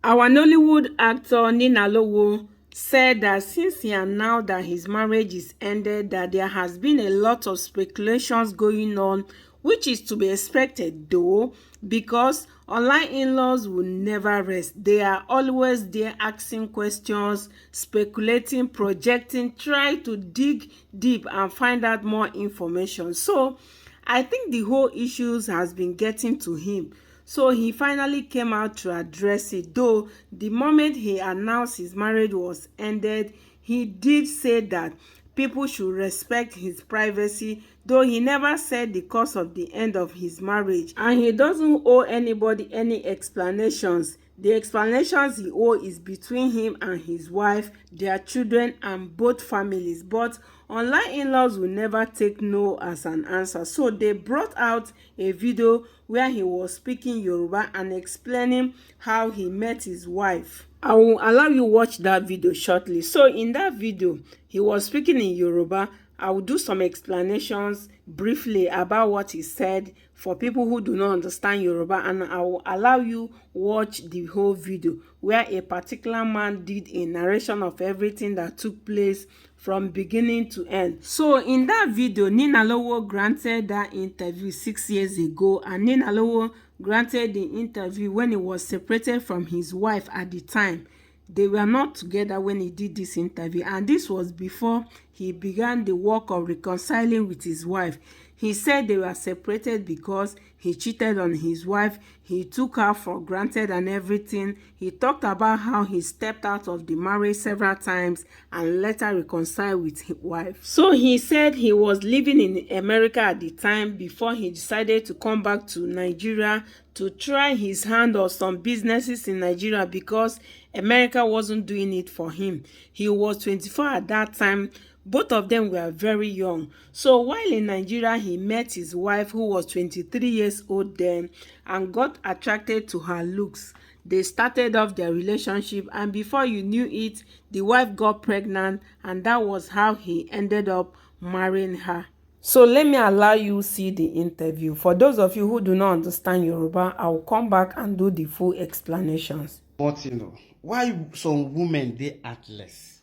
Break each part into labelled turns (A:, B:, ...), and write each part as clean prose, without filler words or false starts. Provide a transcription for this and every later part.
A: Our Nollywood actor Ninalowo said that since he announced that his marriage is ended, that there has been a lot of speculations going on, which is to be expected though, because online in-laws will never rest. They are always there asking questions, speculating, projecting, try to dig deep and find out more information. So I think the whole issues has been getting to him. So he finally came out to address it. Though the moment he announced his marriage was ended, he did say that people should respect his privacy, though he never said the cause of the end of his marriage. And he doesn't owe anybody any explanations. The explanations he owes is between him and his wife, their children, and both families. But online in-laws will never take no as an answer. So they brought out a video where he was speaking Yoruba and explaining how he met his wife. I will allow you watch that video shortly. So in that video, he was speaking in Yoruba. I will do some explanations briefly about what he said for people who do not understand Yoruba, and I will allow you watch the whole video where a particular man did a narration of everything that took place from beginning to end. So in that video, Ninalowo granted that interview 6 years ago, and Ninalowo granted the interview when he was separated from his wife at the time. They were not together when he did this interview, and this was before he began the work of reconciling with his wife. He said they were separated because he cheated on his wife, he took her for granted and everything. He talked about how he stepped out of the marriage several times and later reconciled with his wife. So he said he was living in America at the time before he decided to come back to Nigeria to try his hand on some businesses in Nigeria because America wasn't doing it for him. He was 24 at that time. Both of them were very young. So while in Nigeria, he met his wife, who was 23 years old then, and got attracted to her looks. They started off their relationship, and before you knew it, the wife got pregnant, and that was how he ended up marrying her. So let me allow you see the interview. For those of you who do not understand Yoruba, I will come back and do the full explanations.
B: But you know, why some women they heartless?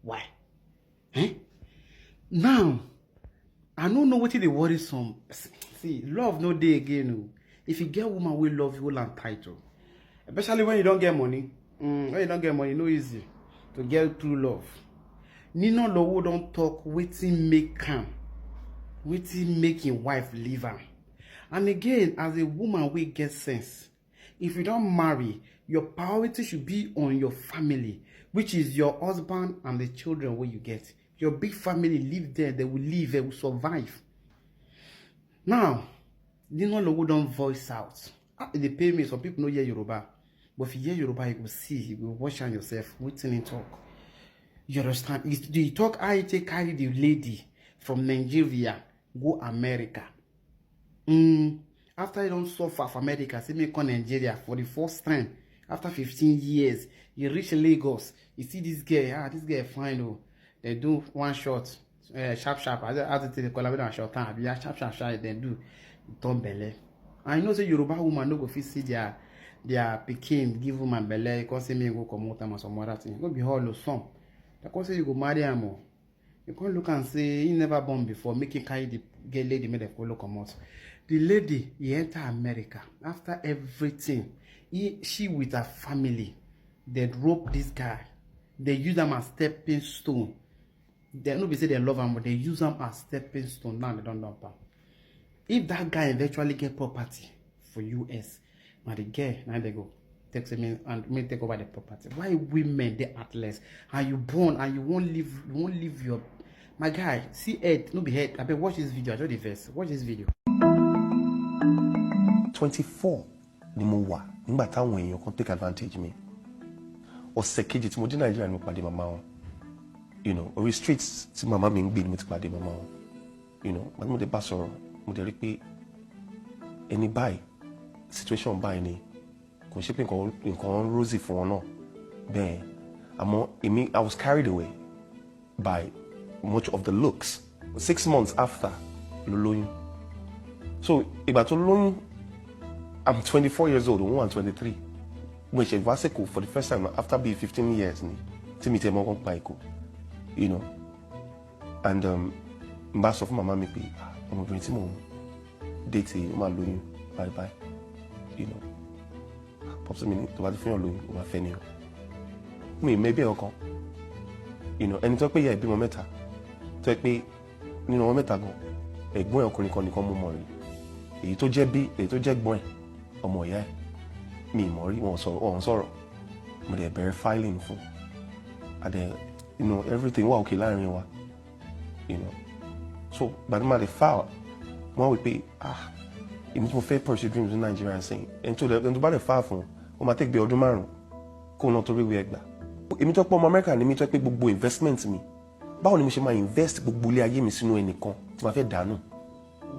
B: Why? Now, I don't know what they worry some. See, love no day again. If you get a woman will love you and title, especially when you don't get money. When you don't get money, no easy to get true love. Ninalowo don't talk waiting make calm, waiting making wife leave her. And again, as a woman, we get sense. If you don't marry, your priority should be on your family, which is your husband and the children where you get. Your big family live there, they will live, they will survive. Now, Ninalowo don't voice out. They pay me, some people know hear Yoruba. But if you hear Yoruba, you will see, you will watch on yourself, waiting and talk. You understand? You talk, I take carry the lady from Nigeria, go America. After you don't suffer for America, see me come Nigeria for the first time. After 15 years, you reach Lagos, you see this girl, this girl fine, oh. They do one shot, sharp. As they collaborate on short time, sharp. They do turn belly. I know say Yoruba woman no go fit see their pikin give woman belly because say me go come out and some other thing. No be all of some. Because say you go marry am. You can't look and say he never born before, making carry the girl lady make them go look come out. The lady he enter America after everything. She with her family, they rope this guy. They use them as stepping stone. They no be say they love him, but they use them as stepping stone. Now they don't dump him. If that guy eventually get property for US, now the girl, now they go take me and me take over the property. Why women they heartless? And you born and you won't leave your my guy. See head, no be head. I bet watch this video. I show the verse. Watch this video.
C: 24 ni mo wà nígbà táwọn èèyàn kan take advantage mi. Ọ̀sẹ̀ kejì tí mo dé Nàìjíríà ni mo pàdé màmá wọn. You know, orí streets tí màmá mi ń gbé ni mo ti pàdé màmá wọn. You know, but mo dé bá sọ̀rọ̀, mo dé rí pé ẹni báyìí, situation báyìí ni kò ṣe pé nǹkan rosy fún wọn náà. Bẹ́ẹ̀, àmọ́ èmi I was carried away by much of the looks. 6 months after ló lóyún. So ìgbà tó lóyún, I'm 24 years old, I'm 23. mo ṣe wá sẹ́kọ̀ọ́ for the first time after being 15 years ni tí mi tẹ́ mọ́ kàn pa Èkó, you know, and n bá sọ fún màmá mi pé ọmọbìnrin tí mò ń date ó máa lóyún bye bye, you know, pọ́pọ́sí mi ní tó bá ti fẹ́yàn lóyún ó máa fẹ́ ni o, mi ì mẹ́bí ọkàn, you know, ẹni tó pé ìyá ìbímọ mẹ́ta tó pé nínú wọn mẹ́ta gan ẹ̀gbọ́n ẹ̀ ọkùnrin kan nìkan mú mọ̀ rí, èyí tó jẹ́ gbọ́n ẹ̀ ọmọ ìyá ẹ̀ mi ì mọ̀ rí, wọn sọ̀rọ̀ mo dẹ̀ bẹ̀rẹ̀ filing fún adẹ̀, you know, everything wà òkè láàrin wa, you know, so gbàdúrà lè file wọn wí pé èmi tí mo fẹ́ pursue dreams in Nigeria sẹ́yìn ẹni tó bá lè file fún ó máa take bí ọdún 5 kó náà torí ìwé ẹgbàá. Èmi tó pọ̀ ọmọ Amẹ́ríkà ni mi tó pé gbogbo investment mi báwo ni mo ṣe máa invest gbogbo ilé ayé mi sínú ẹnìkan tí màá fẹ́ dànù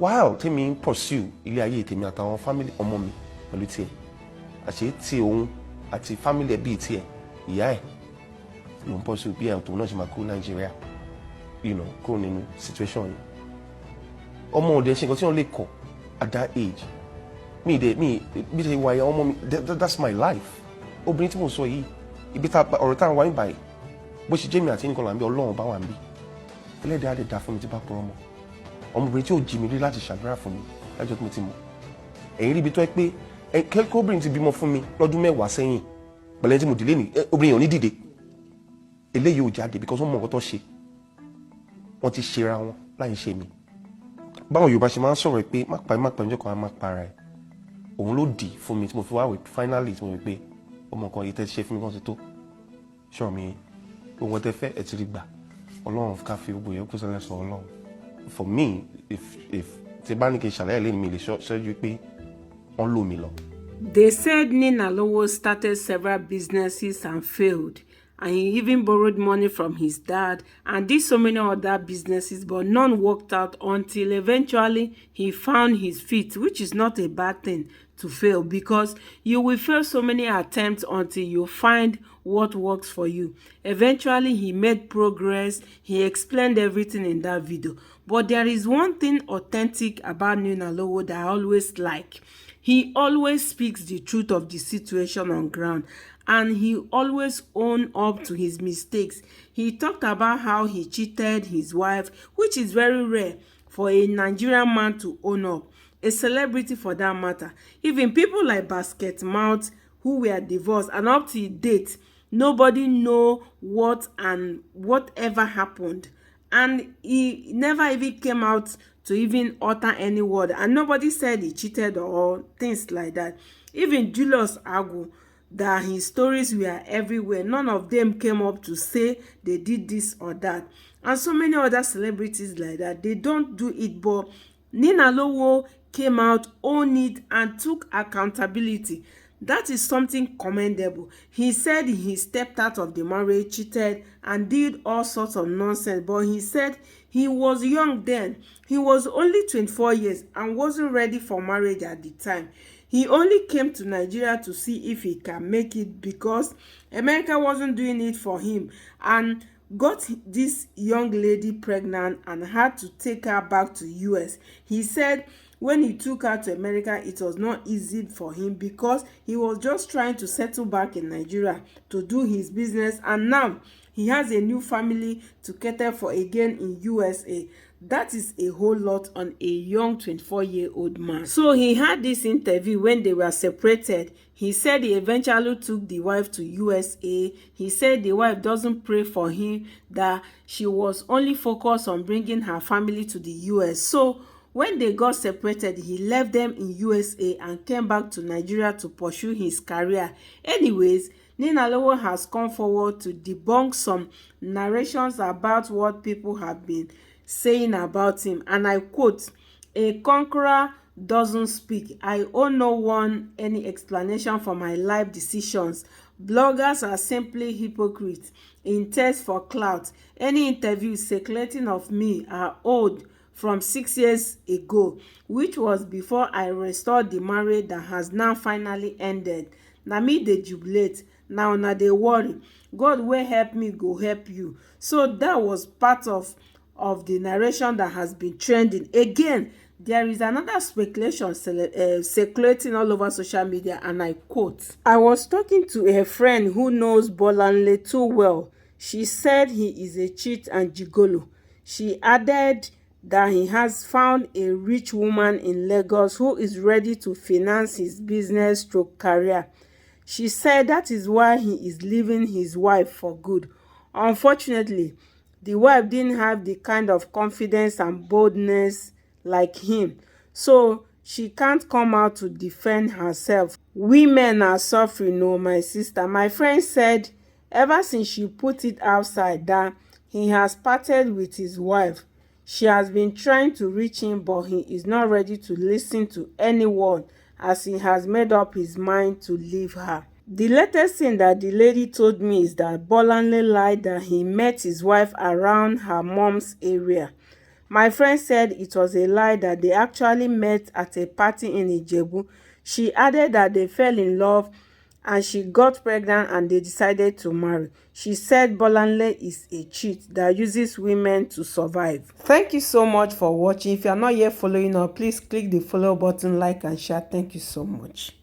C: while tèmi ń pursue ilé ayé tèmi àtàwọn family ọmọ mi pẹ̀lú tiẹ̀ àṣé tí òun àti family ẹbí tiẹ̀ ìyá ẹ̀ ló ń pursue bí ẹ̀ tòun náà ṣe máa kó Nàìjíríà, you know, kúrò nínú situation yìí. Ọmọ òde ṣe nǹkan tí wọ́n lè kọ̀ at that age bí ṣe wáyé ọmọ mi that's my life. Obìnrin tí mo sọ yìí ibi ọ̀rọ̀ táwọn wáyé báyìí bó ṣe jẹ́ mi àti ẹnìkan là ń bí Ọlọ́run bá wà ń bí ẹlẹ́dàá lè dá fún mi tí bá pọ̀ ọmọbìnrin tí ò jí mi rí láti ṣàdúrà fún mi lájọ́ tí mo ti mọ̀. Ẹ̀yin rí ibi tó ẹ pé kẹ́kọ̀ọ́bìnrin ti bímọ fún mi lọ́dún 10 sẹ́yìn pẹ̀lẹ́ tí mo dìlé ní obìnrin yẹn ò ní dìde eléyìí ò jáde because wọ́n mọ̀ nǹkan tó ṣe wọ́n ti ṣera wọn láì ṣe mi. Báwọn Yorùbá ṣe máa ń sọ̀rọ̀ pé má pa ẹjọ́ kan má para ẹ̀ òun ló dì fún mi tí mo fi wá wẹ̀ finally tí mo rí pé ọmọ kan yìí tẹ́ ṣe fún mi kan ti tó ṣọ́ mi gbogbo tẹ́ fẹ́ ẹ̀ ti rí gbà Ọlọ́run ká fi gbogbo yẹn kú sẹ́lẹ̀ sọ Ọlọ́run. For me if tí bá ní kí n ṣàlàyé lẹ́nu mi lè ṣẹ́jú pé wọ́n lò mí lọ.
A: They said Ninalowo started several businesses and failed, and he even borrowed money from his dad and did so many other businesses, but none worked out until eventually he found his feet, which is not a bad thing to fail, because you will fail so many attempts until you find what works for you. Eventually, he made progress. He explained everything in that video. But there is one thing authentic about Ninalowo that I always like. He always speaks the truth of the situation on ground, and he always own up to his mistakes. He talked about how he cheated his wife, which is very rare for a Nigerian man to own up, a celebrity for that matter. Even people like Basket Mouth, who were divorced, and up to date, nobody know whatever happened. And he never even came out to even utter any word, and nobody said he cheated or things like that. Even Julius Agu, that his stories were everywhere, none of them came up to say they did this or that. And so many other celebrities like that, they don't do it, but Ninalowo came out, owned it, and took accountability. That is something commendable. He said he stepped out of the marriage, cheated, and did all sorts of nonsense. But he said he was young then. He was only 24 years and wasn't ready for marriage at the time. He only came to Nigeria to see if he can make it because America wasn't doing it for him, and got this young lady pregnant and had to take her back to US. He said when he took her to America, it was not easy for him because he was just trying to settle back in Nigeria to do his business, and now he has a new family to cater for again in USA. That is a whole lot on a young 24-year-old man. So he had this interview when they were separated. He said he eventually took the wife to USA. He said the wife doesn't pray for him, that she was only focused on bringing her family to the US. So when they got separated, he left them in USA and came back to Nigeria to pursue his career. Anyways, Ninalowo has come forward to debunk some narrations about what people have been saying about him, and I quote, "A conqueror doesn't speak. I owe no one any explanation for my life decisions. Bloggers are simply hypocrites in thirst for clout. Any interviews circulating of me are old from 6 years ago, which was before I restored the marriage that has now finally ended. Na me dey jubilate, now na dey worry. God will help me, go help you." So that was part of the narration that has been trending. Again, There is another speculation circulating all over social media, and I quote, "I was talking to a friend who knows Bolanle too well. She said he is a cheat and gigolo." She added that he has found a rich woman in Lagos who is ready to finance his business stroke career. She said that is why he is leaving his wife for good. Unfortunately, the wife didn't have the kind of confidence and boldness like him, so she can't come out to defend herself. Women are suffering, oh my sister. My friend said ever since she put it outside that he has parted with his wife, she has been trying to reach him, but he is not ready to listen to anyone as he has made up his mind to leave her. The latest thing that the lady told me is that Bolanle lied that he met his wife around her mom's area. My friend said it was a lie, that they actually met at a party in Ijebu. She added that they fell in love and she got pregnant and they decided to marry. She said Bolanle is a cheat that uses women to survive. Thank you so much for watching. If you are not yet following us, please click the follow button, like and share. Thank you so much.